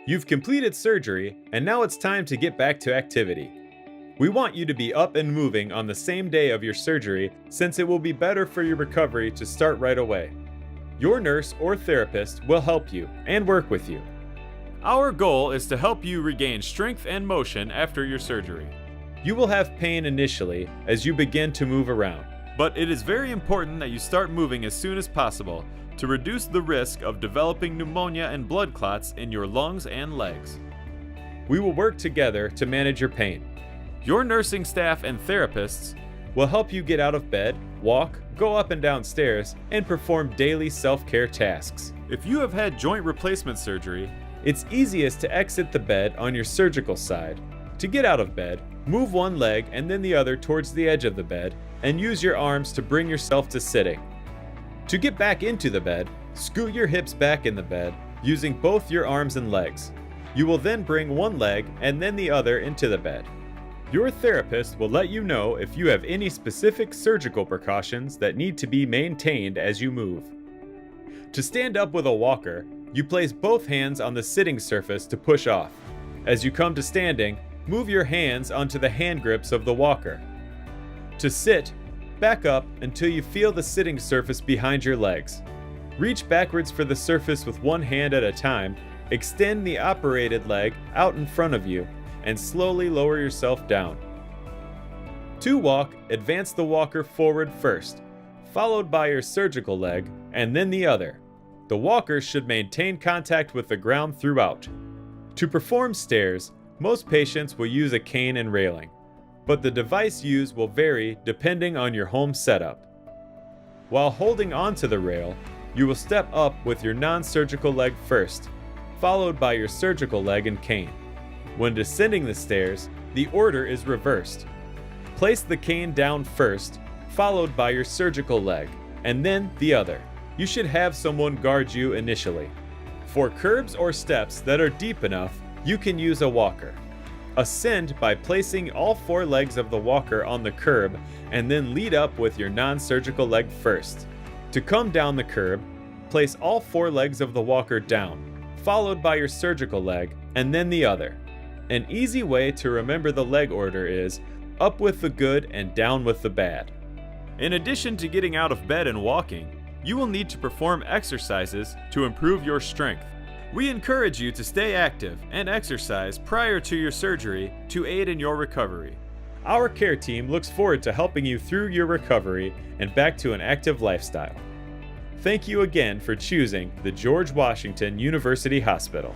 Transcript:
You've completed surgery, and now it's time to get back to activity. We want you to be up and moving on the same day of your surgery since it will be better for your recovery to start right away. Your nurse or therapist will help you and work with you. Our goal is to help you regain strength and motion after your surgery. You will have pain initially as you begin to move around, but it is very important that you start moving as soon as possible to reduce the risk of developing pneumonia and blood clots in your lungs and legs. We will work together to manage your pain. Your nursing staff and therapists will help you get out of bed, walk, go up and down stairs, and perform daily self-care tasks. If you have had joint replacement surgery, it's easiest to exit the bed on your surgical side. To get out of bed, move one leg and then the other towards the edge of the bed and use your arms to bring yourself to sitting. To get back into the bed, scoot your hips back in the bed using both your arms and legs. You will then bring one leg and then the other into the bed. Your therapist will let you know if you have any specific surgical precautions that need to be maintained as you move. To stand up with a walker, you place both hands on the sitting surface to push off. As you come to standing, move your hands onto the hand grips of the walker. To sit, back up until you feel the sitting surface behind your legs. Reach backwards for the surface with one hand at a time, extend the operated leg out in front of you, and slowly lower yourself down. To walk, advance the walker forward first, followed by your surgical leg, and then the other. The walker should maintain contact with the ground throughout. To perform stairs, most patients will use a cane and railing, but the device used will vary depending on your home setup. While holding onto the rail, you will step up with your non-surgical leg first, followed by your surgical leg and cane. When descending the stairs, the order is reversed. Place the cane down first, followed by your surgical leg, and then the other. You should have someone guard you initially. For curbs or steps that are deep enough, you can use a walker. Ascend by placing all four legs of the walker on the curb and then lead up with your non-surgical leg first. To come down the curb, place all four legs of the walker down, followed by your surgical leg and then the other. An easy way to remember the leg order is up with the good and down with the bad. In addition to getting out of bed and walking, you will need to perform exercises to improve your strength. We encourage you to stay active and exercise prior to your surgery to aid in your recovery. Our care team looks forward to helping you through your recovery and back to an active lifestyle. Thank you again for choosing the George Washington University Hospital.